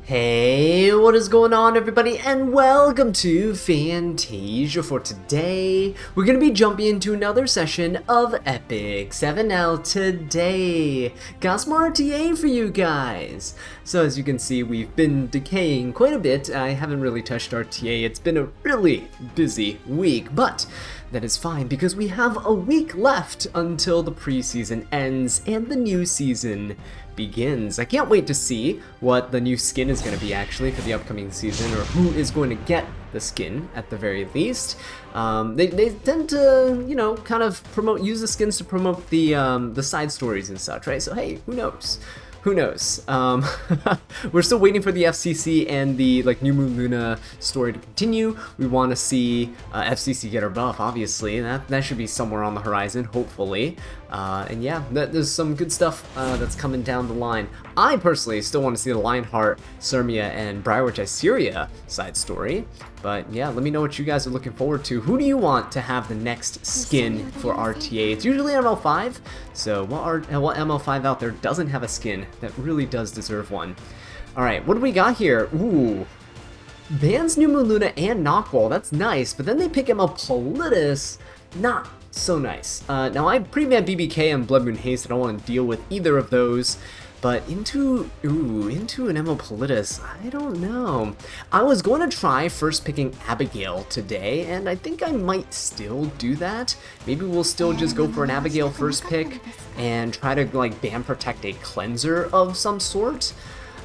Hey, what is going on everybody, and welcome to Fantasia. For today, we're going to be jumping into another session of Epic 7L today. Got some RTA for you guys. So as you can see, we've been decaying quite a bit. I haven't really touched RTA. It's been a really busy week, but that is fine because we have a week left until the preseason ends and the new season begins. I can't wait to see what the new skin is going to be actually for the upcoming season, or who is going to get the skin at the very least. They tend to, you know, kind of use the skins to promote the side stories and such, right? So hey, who knows? Who knows? We're still waiting for the FCC and the New Moon Luna story to continue. We want to see FCC get her buff, obviously. That should be somewhere on the horizon, hopefully. And yeah, there's some good stuff that's coming down the line. I personally still want to see the Lionheart, Sirmia, and Briarwitch Iceria side story. But yeah, let me know what you guys are looking forward to. Who do you want to have the next skin for RTA? It's usually ML5, so what ML5 out there doesn't have a skin that really does deserve one? Alright, what do we got here? Ooh, bans New Moon Luna and Knockwall, that's nice, but then they pick ML Politis, not so nice. Now I pre-ban BBK and Blood Moon Haste, I don't want to deal with either of those. But into an ML Politis, I don't know. I was going to try first picking Abigail today, and I think I might still do that. Maybe we'll still just go for an Abigail first pick and try to ban protect a cleanser of some sort.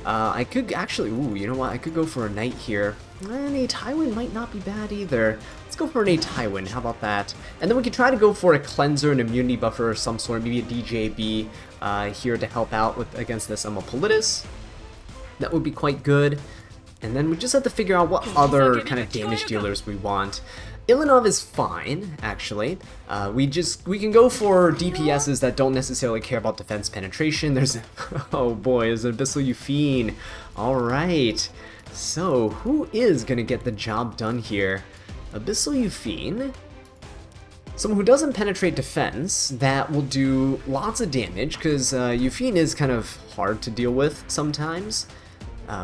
I could actually, you know what? I could go for a knight here. And a Tywin might not be bad either. Let's go for an Tywin, how about that? And then we could try to go for a cleanser, an immunity buffer of some sort, maybe a DJB here to help out against this ML Politis. That would be quite good. And then we just have to figure out what other kind of damage dealers we want. Ilanov is fine, actually. We can go for DPSs that don't necessarily care about defense penetration. There's, oh boy, there's an Abyssal Euphine. Alright, so who is going to get the job done here? Abyssal Euphine, someone who doesn't penetrate defense, that will do lots of damage, because Euphine is kind of hard to deal with sometimes.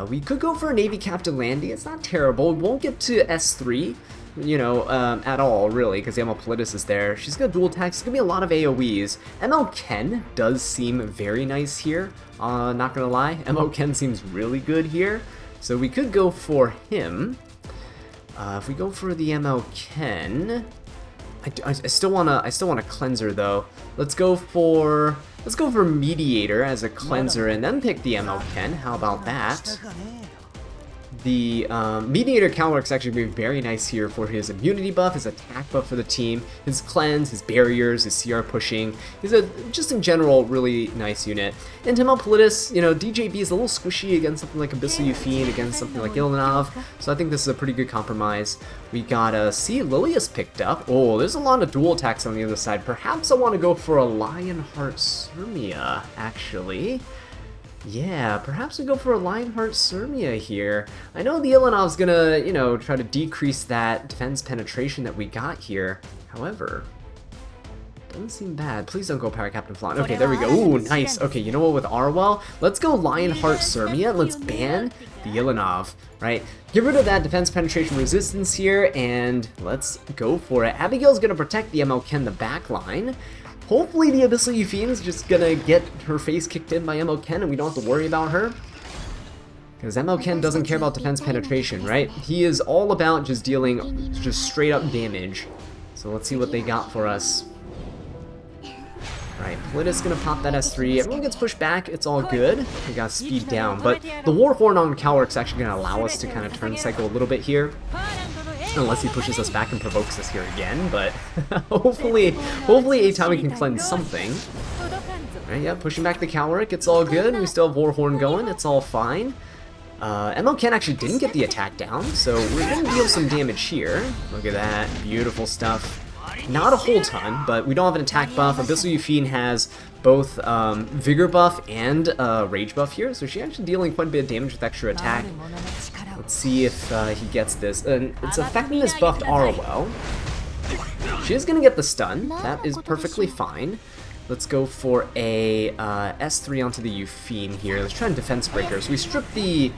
We could go for a Navy Captain Landy, it's not terrible, we won't get to S3, you know, at all, really, because ML Politis is there. She's got dual attacks, it's going to be a lot of AoEs. ML Ken does seem very nice here, not going to lie. ML Ken seems really good here, so we could go for him. If we go for the ML Ken, I still want a cleanser though. Let's go for Mediator as a cleanser and then pick the ML Ken. How about that? The Mediator counter is actually going to be very nice here for his immunity buff, his attack buff for the team, his cleanse, his barriers, his CR pushing. He's just in general really nice unit. And ML Politis, you know, DJB is a little squishy against something like Abyssal Euphine, against something like Ilanov, so I think this is a pretty good compromise. We got Lilius picked up. Oh, there's a lot of dual attacks on the other side. Perhaps I want to go for a Lionheart Sirmia, actually. Yeah, perhaps we go for a Lionheart Sirmia here. I know the Ilanov's gonna, you know, try to decrease that defense penetration that we got here. However, doesn't seem bad. Please don't go Power Captain Flan. Okay, there we go. Ooh, nice. Okay, you know what, with Arwell, let's go Lionheart Sirmia. Let's ban the Ilanov, right? Get rid of that defense penetration resistance here, and let's go for it. Abigail's gonna protect the ML Ken, the back line. Hopefully the Abyssal Euphine is just gonna get her face kicked in by ML Ken and we don't have to worry about her. Because ML Ken doesn't care about defense penetration, right? He is all about just dealing just straight up damage. So let's see what they got for us. Right, Politis gonna pop that S3. Everyone gets pushed back, it's all good. We got speed down, but the Warhorn on Calric's actually gonna allow us to kind of turn cycle a little bit here. Unless he pushes us back and provokes us here again, but hopefully a time we can cleanse something. Right, yeah, pushing back the Calric, it's all good. We still have Warhorn going, it's all fine. ML Ken actually didn't get the attack down, so we're gonna deal some damage here. Look at that, beautiful stuff. Not a whole ton, but we don't have an attack buff. Abyssal Euphine has both Vigor buff and Rage buff here, so she's actually dealing quite a bit of damage with extra attack. Let's see if he gets this. Its effectiveness buffed Arwell. She is going to get the stun. That is perfectly fine. Let's go for a S3 onto the Euphine here. Let's try and defense breaker. So we strip the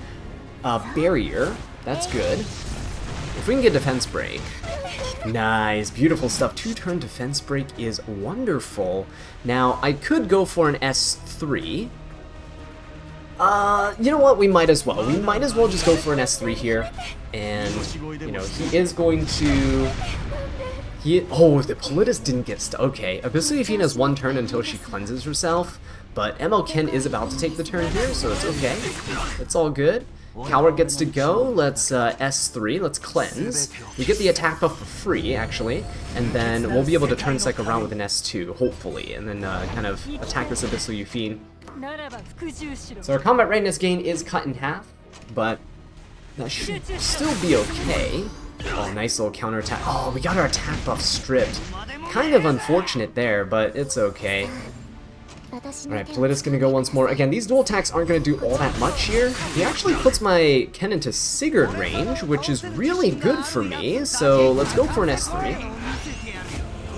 barrier. That's good. If we can get defense break. Nice, beautiful stuff. 2-turn defense break is wonderful. Now, I could go for an S3. You know what? We might as well. We might as well just go for an S3 here. And, you know, he is going to... Oh, the Politis didn't get stuck. Okay, Abyssal Yufine has 1 turn until she cleanses herself. But MLK is about to take the turn here, so it's okay. It's all good. Coward gets to go. Let's S3. Let's cleanse. We get the attack buff for free, actually, and then we'll be able to turn cycle around with an S2, hopefully, and then kind of attack this Abyssal Yufine. So our combat readiness gain is cut in half, but that should still be okay. Oh, nice little counterattack. Oh, we got our attack buff stripped. Kind of unfortunate there, but it's okay. Alright, Politis gonna go once more. Again, these dual attacks aren't gonna do all that much here. He actually puts my Ken into Sigurd range, which is really good for me, so let's go for an S3.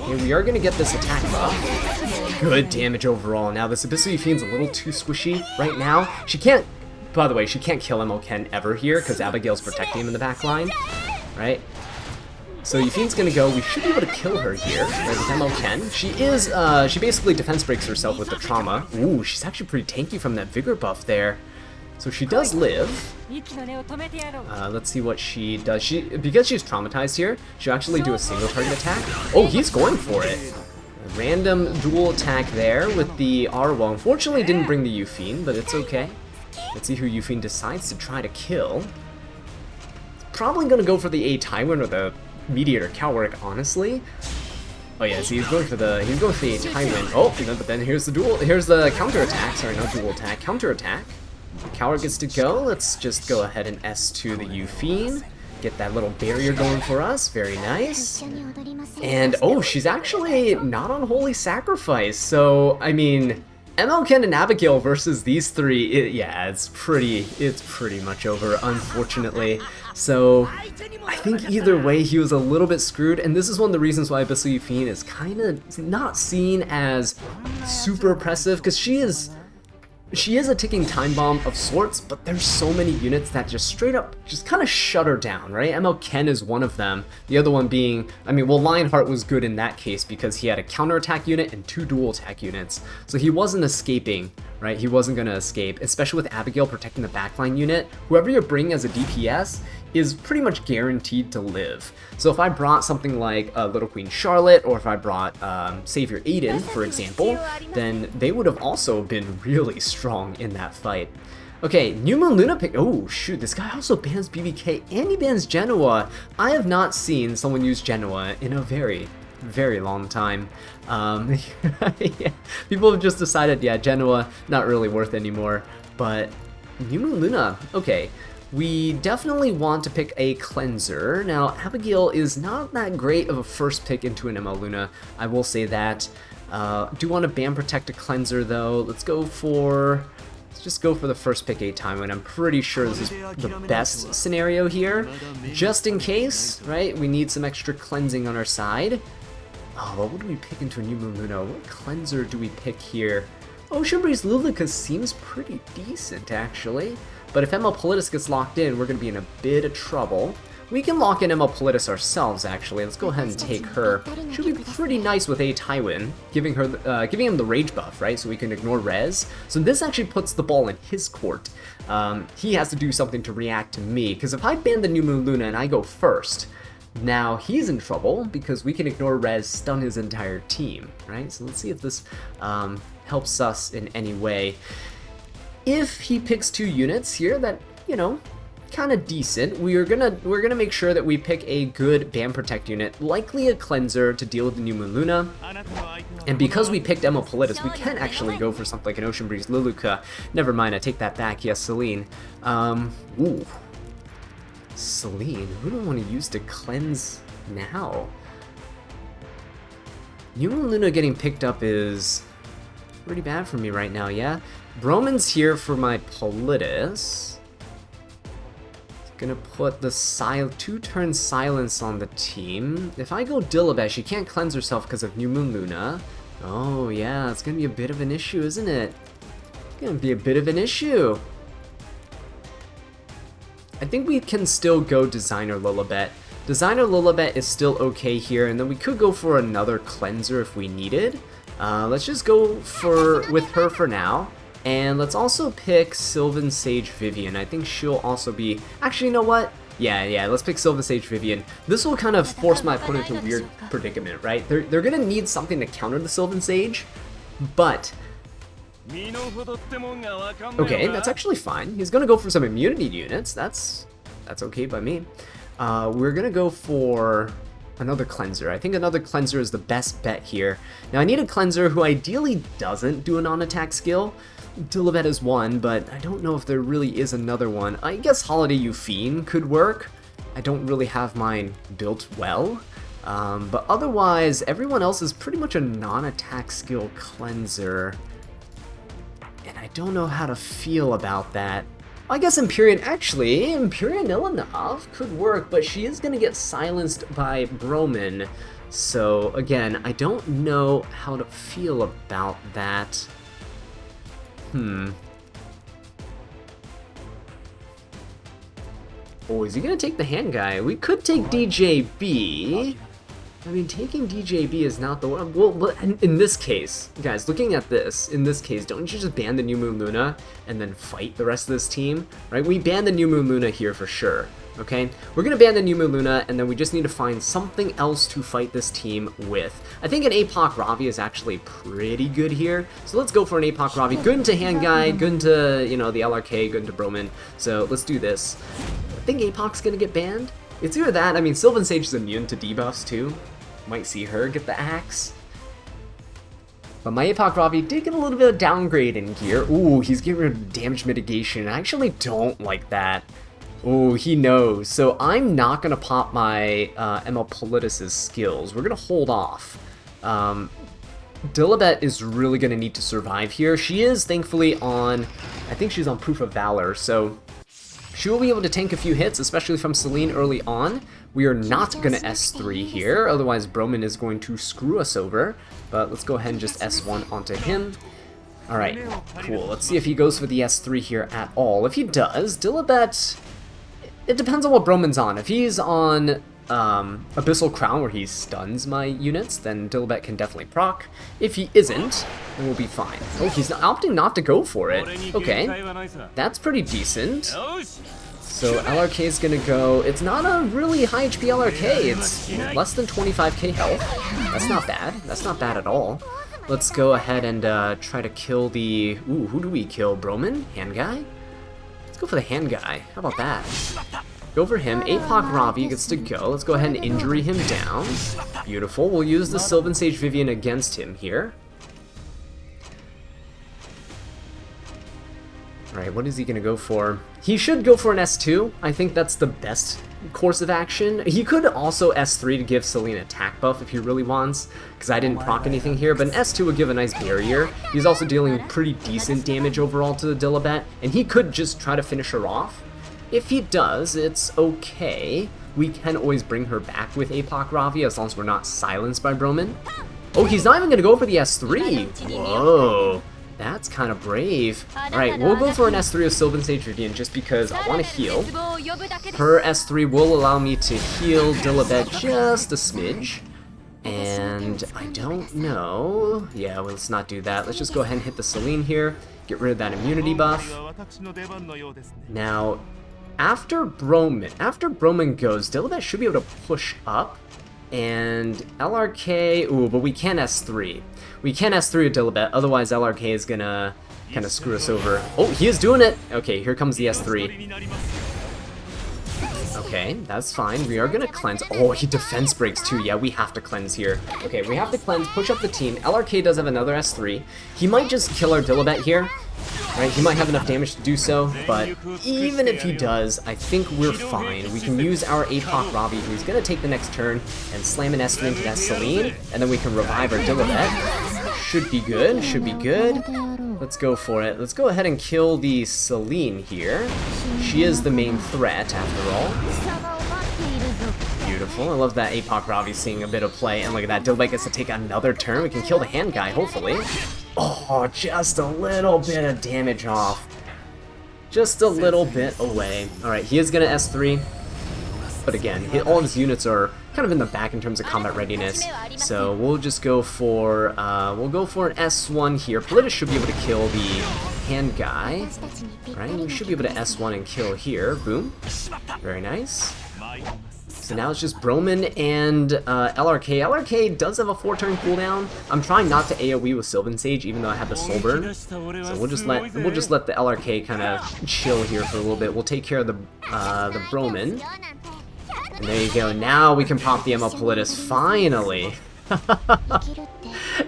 Okay, we are gonna get this attack buff. Good damage overall. Now, this Abyssal Yufine's a little too squishy right now. She can't, by the way, she can't kill MLK ever here, because Abigail's protecting him in the back line, right? So Yufine's gonna go. We should be able to kill her here, right, with MLK. She basically defense breaks herself with the trauma. Ooh, she's actually pretty tanky from that vigor buff there. So she does live. Let's see what she does. Because she's traumatized here, she'll actually do a single target attack. Oh, he's going for it. A random dual attack there with the Arwa. Unfortunately, didn't bring the Yufine, but it's okay. Let's see who Yufine decides to try to kill. Probably gonna go for the A Tywin or the Mediator Cowrick, honestly. Oh yeah, see, he's going for the A Tywin. Oh, but then here's the counter attack. Sorry, not dual attack, counter attack. Cowrick gets to go. Let's just go ahead and S2 the Yufine. Get that little barrier going for us. Very nice. And oh, she's actually not on Holy Sacrifice. So I mean, MLK and Abigail versus these three, yeah, it's pretty much over, unfortunately. So I think either way he was a little bit screwed, and this is one of the reasons why Abyssal Yufine is kind of not seen as super oppressive, because she is a ticking time bomb of sorts, but there's so many units that just straight up just kind of shut her down, right? MLK is one of them. The other one being, I mean, well, Lionheart was good in that case because he had a counterattack unit and 2 dual attack units. So he wasn't escaping, right? He wasn't going to escape, especially with Abigail protecting the backline unit. Whoever you're bringing as a DPS is pretty much guaranteed to live. So if I brought something like Little Queen Charlotte, or if I brought Savior Aiden, for example, then they would have also been really strong in that fight. Okay, New Moon Luna pick. Oh shoot, this guy also bans BBK and he bans Genoa. I have not seen someone use Genoa in a very long time. Yeah, people have just decided, yeah, Genoa not really worth anymore. But New Moon Luna, okay. We definitely want to pick a cleanser. Now, Abigail is not that great of a first pick into an ML Luna, I will say that. Do want to ban protect a cleanser though. Let's just go for the first pick A time, and I'm pretty sure this is the best scenario here. Just in case, right? We need some extra cleansing on our side. Oh, what would we pick into a New Moon Luna? What cleanser do we pick here? Ocean Breeze Luluka seems pretty decent, actually. But if ML Politis gets locked in, we're going to be in a bit of trouble. We can lock in ML Politis ourselves, actually. Let's go ahead and take her. Should be pretty nice with A Tywin, giving him the rage buff, right? So we can ignore res. So this actually puts the ball in his court. He has to do something to react to me, because if I ban the New Moon Luna and I go first, now he's in trouble because we can ignore res, stun his entire team, right? So let's see if this helps us in any way. If he picks 2 units here that, you know, kind of decent, we're gonna make sure that we pick a good ban protect unit, likely a cleanser to deal with the New Moon Luna. And because we picked ML Politis, we can actually go for something like an Ocean Breeze Luluka. Never mind, I take that back. Yes, Celine. Ooh, Celine. Who do I want to use to cleanse now? New Moon Luna getting picked up is pretty bad for me right now. Yeah. Broman's here for my Politis. Gonna put the 2-turn silence on the team. If I go Dillabesh, she can't cleanse herself because of New Moon Luna. Oh yeah, it's gonna be a bit of an issue, isn't it? It's gonna be a bit of an issue. I think we can still go Designer Lilibet. Designer Lilibet is still okay here, and then we could go for another cleanser if we needed. Let's just go with her for now. And let's also pick Sylvan Sage Vivian. I think she'll also be... Actually, you know what? Yeah, let's pick Sylvan Sage Vivian. This will kind of force my opponent into a weird predicament, right? They're gonna need something to counter the Sylvan Sage, but... Okay, that's actually fine. He's gonna go for some immunity units. That's okay by me. We're gonna go for another cleanser. I think another cleanser is the best bet here. Now I need a cleanser who ideally doesn't do a non-attack skill. Dilibet is one, but I don't know if there really is another one. I guess Holiday Euphine could work. I don't really have mine built well. But otherwise, everyone else is pretty much a non-attack skill cleanser. And I don't know how to feel about that. I guess Empyrean Ilinov could work, but she is going to get silenced by Broman. So again, I don't know how to feel about that. Oh, is he gonna take the hand guy? We could take DJB. I mean, taking DJB is not the one. Well, in this case, guys, looking at this, in this case, don't you just ban the New Moon Luna and then fight the rest of this team? Right? We ban the New Moon Luna here for sure. Okay? We're gonna ban the New Moon Luna, and then we just need to find something else to fight this team with. I think an APOC Ravi is actually pretty good here, so let's go for an APOC Ravi. Good into hand guy, good into, you know, the LRK, good into Broman. So let's do this. I think APOC's gonna get banned. It's either that, I mean, Sylvan Sage is immune to debuffs too. Might see her get the axe. But my APOC Ravi did get a little bit of downgrade in gear. Ooh, he's getting rid of damage mitigation. I actually don't like that. Ooh, he knows. So I'm not gonna pop my ML Politis' skills. We're gonna hold off. Dilibet is really gonna need to survive here. She is thankfully on, I think she's on Proof of Valor, so she will be able to tank a few hits, especially from Celine early on. We are not going to S3 here, otherwise Broman is going to screw us over. But let's go ahead and just S1 onto him. Alright, cool. Let's see if he goes for the S3 here at all. If he does, Dilibet... It depends on what Broman's on. If he's on Abyssal Crown, where he stuns my units, then Dilibet can definitely proc. If he isn't, then we'll be fine. Oh, he's opting not to go for it. Okay, that's pretty decent. So LRK is gonna go, it's not a really high HP LRK, it's less than 25k health. That's not bad, that's not bad at all. Let's go ahead and try to kill the, ooh, who do we kill? Broman? Hand guy? Let's go for the hand guy, how about that? Go for him, APOC Ravi gets to go, let's go ahead and injury him down. Beautiful, we'll use the Sylvan Sage Vivian against him here. Alright, what is he gonna go for? He should go for an S2. I think that's the best course of action. He could also S3 to give Celine attack buff if he really wants, because I didn't proc anything here, but an S2 would give a nice barrier. He's also dealing pretty decent damage overall to the Dilibet, and he could just try to finish her off. If he does, it's okay. We can always bring her back with APOC Ravi as long as we're not silenced by Broman. Oh, he's not even gonna go for the S3! Whoa! That's kind of brave. Alright, we'll go for an S3 of Sylvan Sage Vivian just because I want to heal. Her S3 will allow me to heal Dilibet just a smidge. And I don't know... Yeah, well, let's not do that. Let's just go ahead and hit the Celine here. Get rid of that immunity buff. Now, after Broman goes, Dilibet should be able to push up. And LRK... Ooh, but we can S3. We can S3 a Dilibet, otherwise LRK is gonna kind of screw us over. Oh, he is doing it! Okay, here comes the S3. Okay, that's fine. We are gonna cleanse. Oh, he defense breaks too. Yeah, we have to cleanse here. Okay, we have to cleanse, push up the team. LRK does have another S3. He might just kill our Dilibet here. Right, he might have enough damage to do so, but even if he does, I think we're fine. We can use our APOC Ravi, who's going to take the next turn, and slam an S3 into that Celine, and then we can revive our Dilibet. Should be good, should be good. Let's go for it. Let's go ahead and kill the Celine here. She is the main threat, after all. Beautiful. I love that APOC Ravi seeing a bit of play, and look at that. Dilibet gets to take another turn. We can kill the hand guy, hopefully. Oh, just a little bit of damage off. just a little bit away. Alright, he is going to S3, but again, all of his units are kind of in the back in terms of combat readiness, so we'll just go for, an S1 here. Politis should be able to kill the hand guy, right? We should be able to S1 and kill here. Boom. Very nice. So now it's just Broman and LRK. LRK does have a 4-turn cooldown. I'm trying not to AoE with Sylvan Sage, even though I have the Soul Burn. So we'll just let the LRK kind of chill here for a little bit. We'll take care of the Broman. And there you go. Now we can pop the ML Politis finally.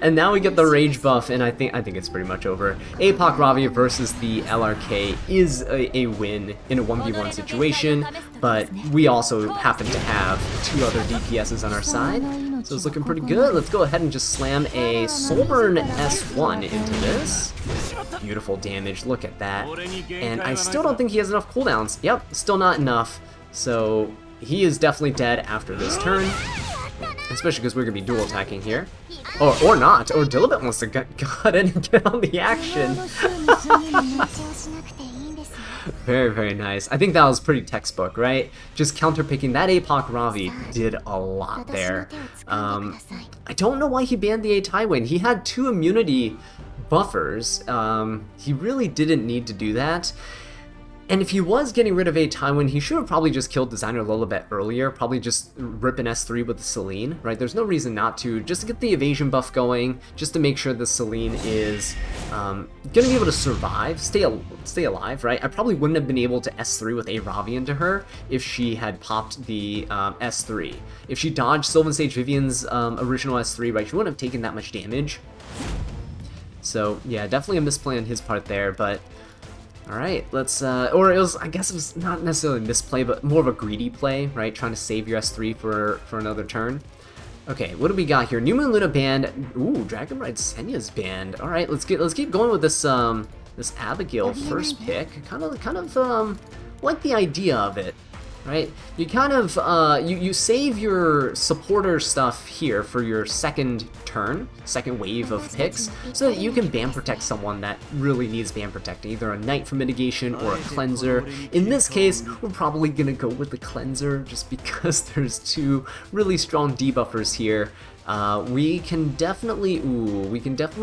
And now we get the rage buff, and I think it's pretty much over. APOC Ravi versus the LRK is a win in a 1v1 situation, but we also happen to have 2 other DPSs on our side, so it's looking pretty good. Let's go ahead and just slam a Soulburn S1 into this. Beautiful damage, look at that. And I still don't think he has enough cooldowns. Yep, still not enough. So he is definitely dead after this turn. Especially because we're going to be dual attacking here. Or not. Or Dilibet wants to get in and get on the action. Very, very nice. I think that was pretty textbook, right? Just counterpicking. That APOC Ravi did a lot there. I don't know why he banned the Tywin. He had 2 immunity buffers. He really didn't need to do that. And if he was getting rid of Tywin, he should have probably just killed Designer Lilibet earlier, probably just rip an S3 with the Celine, right? There's no reason not to, just to get the evasion buff going, just to make sure the Celine is going to be able to survive, stay alive, right? I probably wouldn't have been able to S3 with a Ravi into her if she had popped the S3. If she dodged Sylvan Sage Vivian's original S3, right, she wouldn't have taken that much damage. So, yeah, definitely a misplay on his part there, but... Alright, let's, or it was, I guess it was not necessarily a misplay, but more of a greedy play, right? Trying to save your S3 for another turn. Okay, what do we got here? New Moon Luna banned. Ooh, Dragon Bride Senya's banned. Alright, let's keep going with this, this Abigail first pick. Kind of, like the idea of it. Right? You kind of, you save your supporter stuff here for your second turn, second wave of picks, so that you can ban protect someone that really needs ban protecting, either a Knight for mitigation or a Cleanser. In this case, we're probably gonna go with the Cleanser, just because there's 2 really strong debuffers here. We can definitely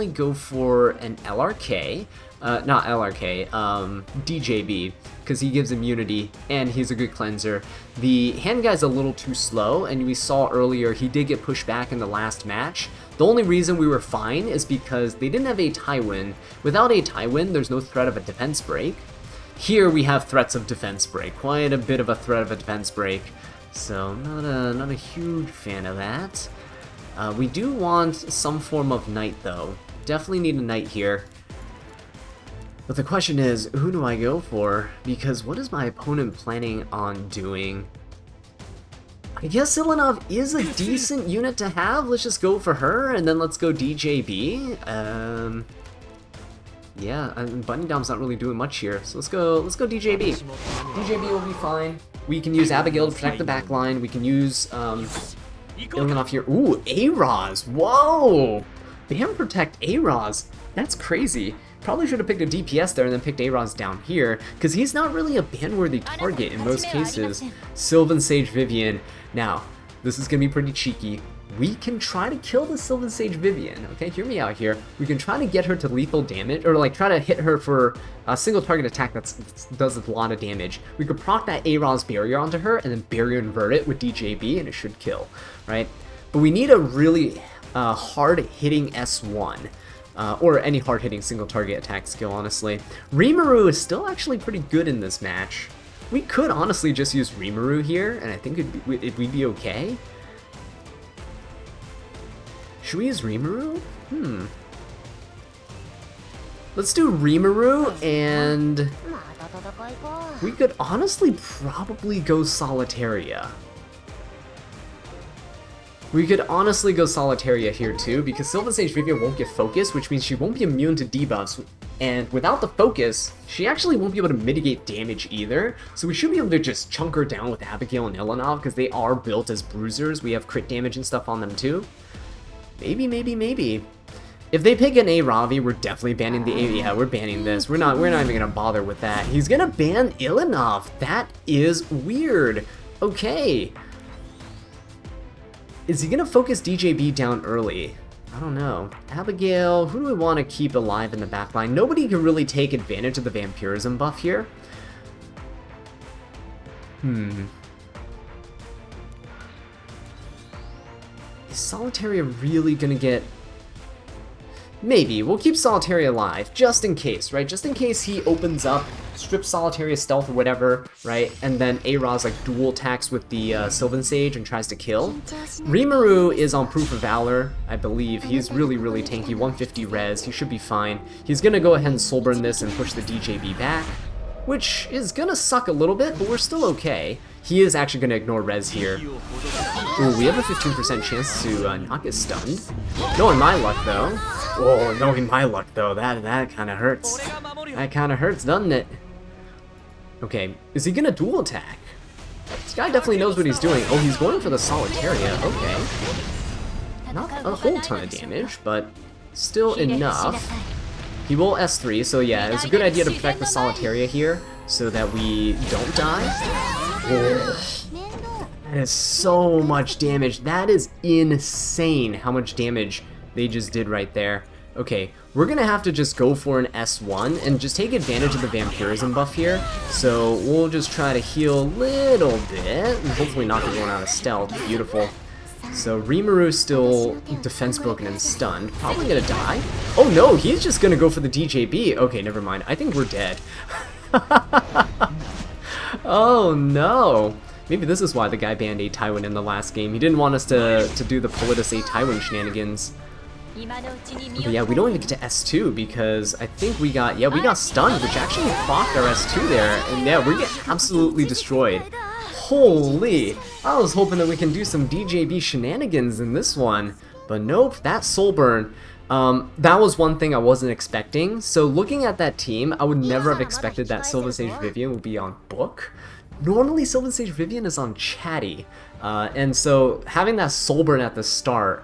go for an LRK. Not LRK, DJB, because he gives immunity and he's a good cleanser. The hand guy's a little too slow, and we saw earlier he did get pushed back in the last match. The only reason we were fine is because they didn't have a Tywin. Without a Tywin, there's no threat of a defense break. Here we have threats of defense break, quite a bit of a threat of a defense break. So not a huge fan of that. We do want some form of Knight though. Definitely need a Knight here. But the question is, who do I go for? Because what is my opponent planning on doing? I guess Ilanov is a decent unit to have. Let's just go for her, and then let's go DJB. Yeah, Bunny Dom's not really doing much here, so let's go DJB. DJB will be fine. We can use Abigail to protect the backline. We can use Ilanov here. Ooh, A-Roz. Whoa! Ban protect A-Roz. That's crazy. Probably should have picked a DPS there and then picked A-Roz down here, because he's not really a ban-worthy target in most cases. Sylvan Sage Vivian. Now, this is going to be pretty cheeky. We can try to kill the Sylvan Sage Vivian, okay? Hear me out here. We can try to get her to lethal damage, or like try to hit her for a single target attack that does a lot of damage. We could proc that A-Roz barrier onto her and then barrier invert it with DJB and it should kill, right? But we need a really hard-hitting S1. Or any hard-hitting single-target attack skill, honestly. Rimuru is still actually pretty good in this match. We could honestly just use Rimuru here, and I think we'd be okay. Should we use Rimuru? Let's do Rimuru, and we could honestly probably go Solitaria. We could honestly go Solitaria here too, because Sylvan Sage Vivian won't get focus, which means she won't be immune to debuffs, and without the focus, she actually won't be able to mitigate damage either, so we should be able to just chunk her down with Abigail and Ilanov, because they are built as bruisers. We have crit damage and stuff on them too. Maybe. If they pick an A Ravi, we're definitely banning the A. Yeah, we're banning this. We're not even gonna bother with that. He's gonna ban Ilinov. That is weird. Okay. Is he gonna focus DJB down early? I don't know. Abigail, who do we want to keep alive in the backline? Nobody can really take advantage of the vampirism buff here. Is Solitaria really gonna get... Maybe. We'll keep Solitaria alive, just in case, right? Just in case he opens up, strips Solitaria stealth or whatever, right? And then A-Ra's like dual attacks with the Sylvan Sage and tries to kill. Rimuru is on Proof of Valor, I believe. He's really, really tanky, 150 res. He should be fine. He's gonna go ahead and soulburn this and push the DJB back, which is gonna suck a little bit, but we're still okay. He is actually gonna ignore res here. Ooh, we have a 15% chance to not get stunned. Knowing my luck, though. Oh, knowing my luck, though, that kind of hurts. That kind of hurts, doesn't it? Okay, is he gonna dual attack? This guy definitely knows what he's doing. Oh, he's going for the Solitaria. Okay. Not a whole ton of damage, but still enough. He will S3, so yeah, it's a good idea to protect the Solitaria here so that we don't die. Oh, that is so much damage. That is insane how much damage they just did right there. Okay, we're gonna have to just go for an S1 and just take advantage of the vampirism buff here. So we'll just try to heal a little bit and hopefully knock everyone out of stealth. Beautiful. So Rimuru still defense broken and stunned. Probably gonna die. Oh no, he's just gonna go for the DJB. Okay, never mind. I think we're dead. Oh no. Maybe this is why the guy banned A Tywin in the last game. He didn't want us to do the Politis A Tywin shenanigans. But yeah, we don't even get to S2 because I think we got stunned, which actually blocked our S2 there. And yeah, we get absolutely destroyed. Holy! I was hoping that we can do some DJB shenanigans in this one. But nope, that soul burn. That was one thing I wasn't expecting. So looking at that team, I would never have expected that Sylvan Sage Vivian would be on Book. Normally Sylvan Sage Vivian is on Chatty. And so having that soul burn at the start,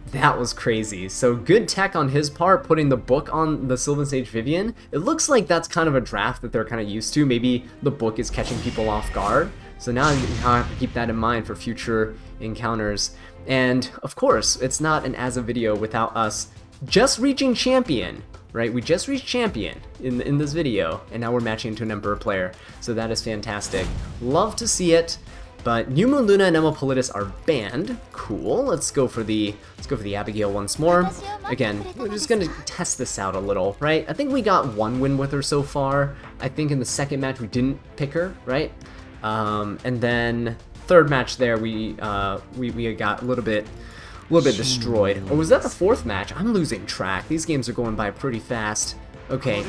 that was crazy. So good tech on his part, putting the Book on the Sylvan Sage Vivian. It looks like that's kind of a draft that they're kind of used to. Maybe the Book is catching people off guard. So now I have to keep that in mind for future encounters. And of course, it's not an as a video without us just reaching champion, right? We just reached champion in this video, and now we're matching into an Emperor player. So that is fantastic. Love to see it. But New Moon Luna and Emma Politis are banned. Cool. Let's go for the Abigail once more. Again, we're just gonna test this out a little, right? I think we got one win with her so far. I think in the second match we didn't pick her, right? And then third match there we got a little bit destroyed. Or was that the fourth match? I'm losing track. These games are going by pretty fast. Okay.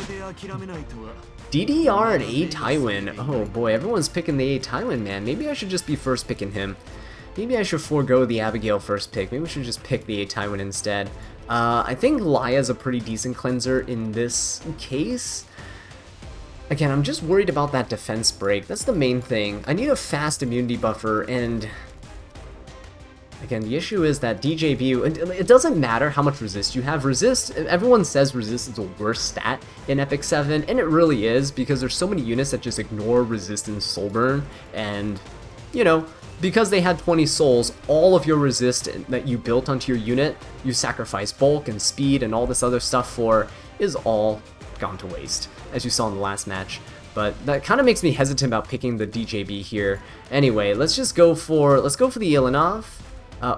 DDR and A Tywin. Oh boy, everyone's picking the A Tywin, man. Maybe I should just be first picking him. Maybe I should forego the Abigail first pick. Maybe we should just pick the A Tywin instead. I think Laya's a pretty decent cleanser in this case. Again, I'm just worried about that defense break. That's the main thing. I need a fast immunity buffer, and again, the issue is that DJB, it doesn't matter how much resist you have. Resist, everyone says resist is the worst stat in Epic 7, and it really is, because there's so many units that just ignore resist and soul burn, and, you know, because they had 20 souls, all of your resist that you built onto your unit, you sacrifice bulk and speed and all this other stuff for, is all gone to waste, as you saw in the last match. But that kind of makes me hesitant about picking the DJB here. Anyway, let's go for the Ilinov.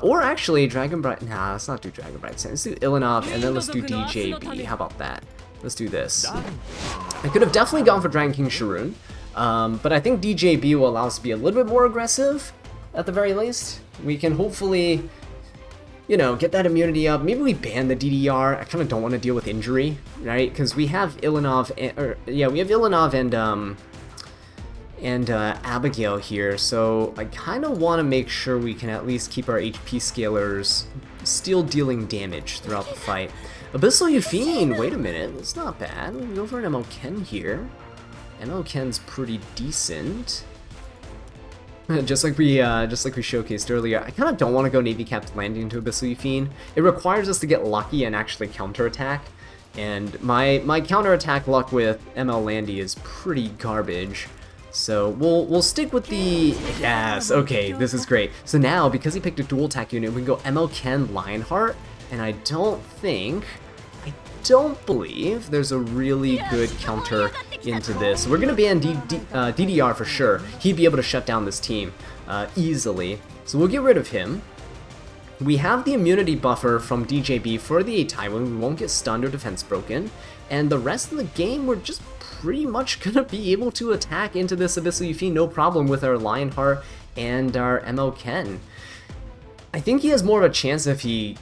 Or actually, Dragon Bright. Nah, let's not do Dragon Bright. Let's do Ilinov, and then let's do DJB. How about that? Let's do this. I could have definitely gone for Dragon King Sharoon, but I think DJB will allow us to be a little bit more aggressive, at the very least. We can hopefully, you know, get that immunity up. Maybe we ban the DDR. I kind of don't want to deal with injury, right? Because we have Ilinov, we have Ilinov and Abigail here, so I kind of want to make sure we can at least keep our HP scalers still dealing damage throughout the fight. Abyssal Yufine, wait a minute, that's not bad. We go for an MO Ken here. MO Ken's pretty decent. just like we showcased earlier, I kind of don't want to go Navy Capped Landing into Abyssal Yufine. It requires us to get lucky and actually counterattack, and my counterattack luck with ML Landy is pretty garbage. So we'll stick with the yes. Okay, this is great. So now because he picked a dual attack unit, we can go ML Ken Lionheart, and I don't believe there's a really good counter into this. We're gonna ban DDR for sure. He'd be able to shut down this team easily. So we'll get rid of him. We have the immunity buffer from DJB for the Taiwan. We won't get stunned or defense broken. And the rest of the game, we're just pretty much gonna be able to attack into this Abyssal Yufine no problem with our Lionheart and our ML Ken. I think he has more of a chance if he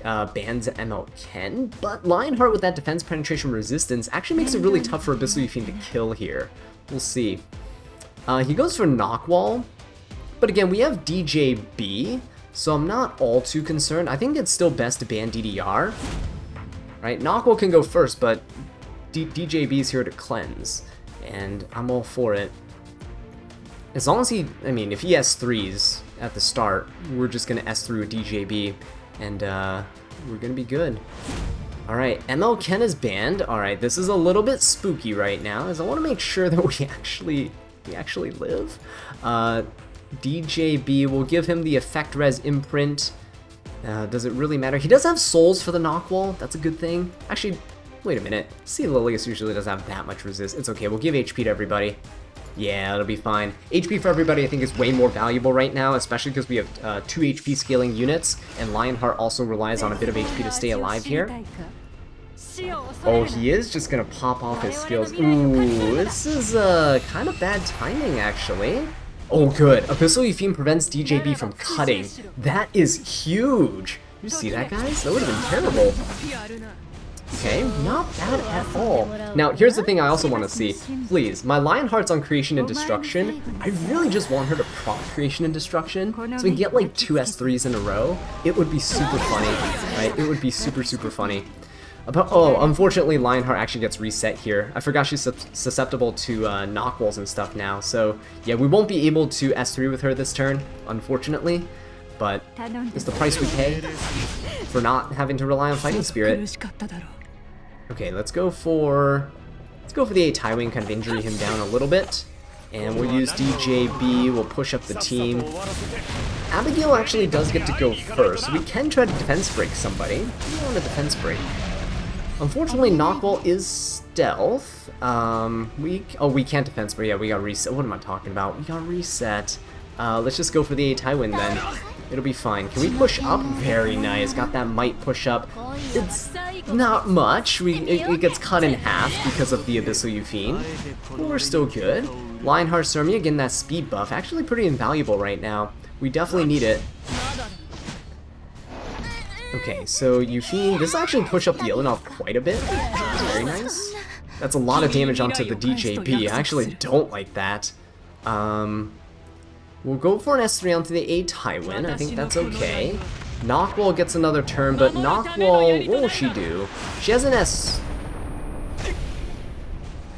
bans ML Ken, but Lionheart with that defense penetration resistance actually makes it really tough for Abyssal Yufine to kill here. We'll see. He goes for Knockwall, but again, we have DJB, so I'm not all too concerned. I think it's still best to ban DDR. Right, Knockwall can go first, but DJB is here to cleanse, and I'm all for it. As long as I mean, if he S3s at the start, we're just gonna S3 with DJB, and we're gonna be good. Alright, ML Ken is banned. Alright, this is a little bit spooky right now, as I want to make sure that we actually live. DJB, will give him the Effect Res imprint. Does it really matter? He does have souls for the Knockwall, that's a good thing. Actually, wait a minute. See, Lilius usually doesn't have that much resist. It's okay, we'll give HP to everybody. Yeah, it'll be fine. HP for everybody I think is way more valuable right now, especially because we have 2 HP scaling units, and Lionheart also relies on a bit of HP to stay alive here. Oh, he is just gonna pop off his skills. Ooh, this is kind of bad timing actually. Oh good, Abyssal Yufine prevents DJB from cutting. That is huge! You see that, guys? That would have been terrible. Okay, not bad at all. Now, here's the thing I also want to see. Please, my Lionheart's on Creation and Destruction. I really just want her to proc Creation and Destruction, so we can get like 2 S3s in a row. It would be super funny, right? It would be super funny. Oh, unfortunately, Lionheart actually gets reset here. I forgot she's susceptible to knockwalls and stuff now, so yeah, we won't be able to S3 with her this turn, unfortunately. But it's the price we pay for not having to rely on Fighting Spirit. Okay, let's go for the Tywin, kind of injury him down a little bit. And we'll use DJB, we'll push up the team. Abigail actually does get to go first, so we can try to defense break somebody. We want to defense break. Unfortunately, Knockwall is stealth. We can't defense break. Yeah, we got reset. What am I talking about? We got reset. Let's just go for the Tywin then. It'll be fine. Can we push up? Very nice. Got that might push up. It's not much. It gets cut in half because of the Abyssal Yufine. But we're still good. Lionheart Sermia getting that speed buff. Actually pretty invaluable right now. We definitely need it. Okay, so Yufine, this actually push up the Ilanov quite a bit. That's very nice. That's a lot of damage onto the DJB. I actually don't like that. We'll go for an S3 onto the A Tywin. I think that's okay. Knockwall gets another turn, but Knockwall, what will she do? She has an S...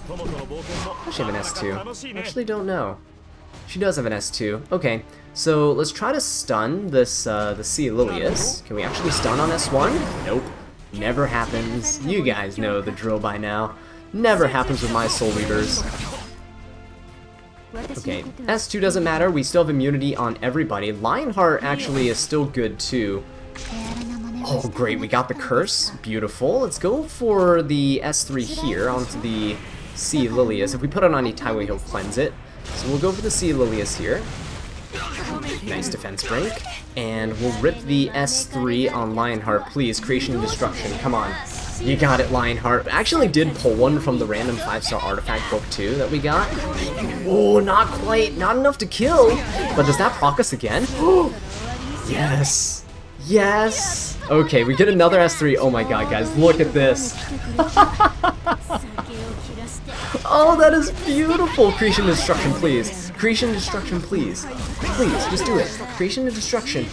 Does she have an S2? I actually don't know. She does have an S2. Okay, so let's try to stun this, the C. Lilius. Can we actually stun on S1? Nope. Never happens. You guys know the drill by now. Never happens with my Soul Reavers. Okay, S2 doesn't matter, we still have immunity on everybody. Lionheart actually is still good too. Oh great, we got the curse. Beautiful. Let's go for the S3 here onto the C. Lilius. If we put it on Itaiwa, he'll cleanse it. So we'll go for the C. Lilius here. Nice defense break. And we'll rip the S3 on Lionheart. Please, Creation and Destruction, come on. You got it, Lionheart. Actually did pull one from the random 5-star artifact book too that we got. Oh, not quite. Not enough to kill. But does that proc us again? Yes. Yes. Okay, we get another S3. Oh my god, guys, look at this. Oh, that is beautiful. Creation and Destruction, please. Creation and Destruction, please. Please, just do it. Creation and Destruction.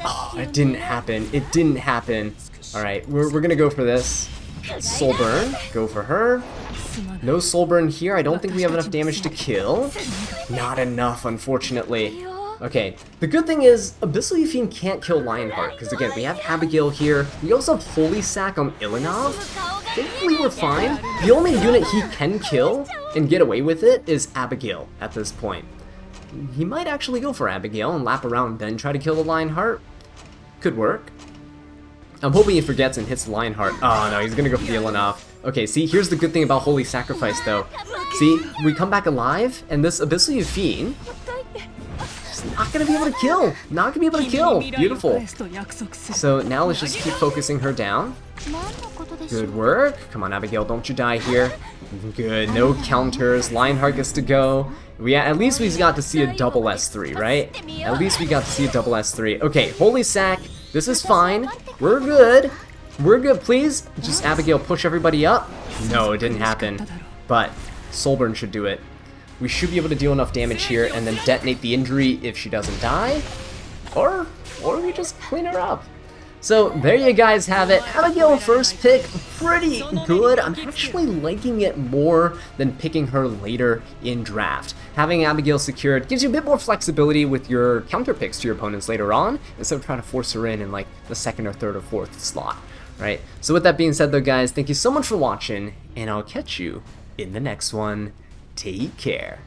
Oh, it didn't happen. It didn't happen. Alright, we're gonna go for this. Soul Burn, go for her. No Soul Burn here, I don't think we have enough damage to kill. Not enough, unfortunately. Okay, the good thing is, Abyssal Yufine can't kill Lionheart, because again, we have Abigail here, we also have Holy Sack on Ilinov. Thankfully we're fine. The only unit he can kill and get away with it is Abigail at this point. He might actually go for Abigail and lap around then try to kill the Lionheart. Could work. I'm hoping he forgets and hits the Lionheart. Oh no, he's gonna go for the Ilinov. Okay, see, here's the good thing about Holy Sacrifice though. See, we come back alive, and this Abyssal Yufine is not gonna be able to kill. Not gonna be able to kill. Beautiful. So now let's just keep focusing her down. Good work. Come on, Abigail, don't you die here. Good, no counters. Lionheart gets to go. At least we got to see a double S3, right? At least we got to see a double S3. Okay, Holy Sack. This is fine. We're good. We're good, please. Just Abigail push everybody up. No, it didn't happen. But Soulburn should do it. We should be able to deal enough damage here and then detonate the injury if she doesn't die. Or we just clean her up. So there you guys have it. Abigail first pick, pretty good. I'm actually liking it more than picking her later in draft. Having Abigail secured gives you a bit more flexibility with your counter picks to your opponents later on, instead of trying to force her in like the second or third or fourth slot, right? So with that being said though guys, thank you so much for watching, and I'll catch you in the next one. Take care.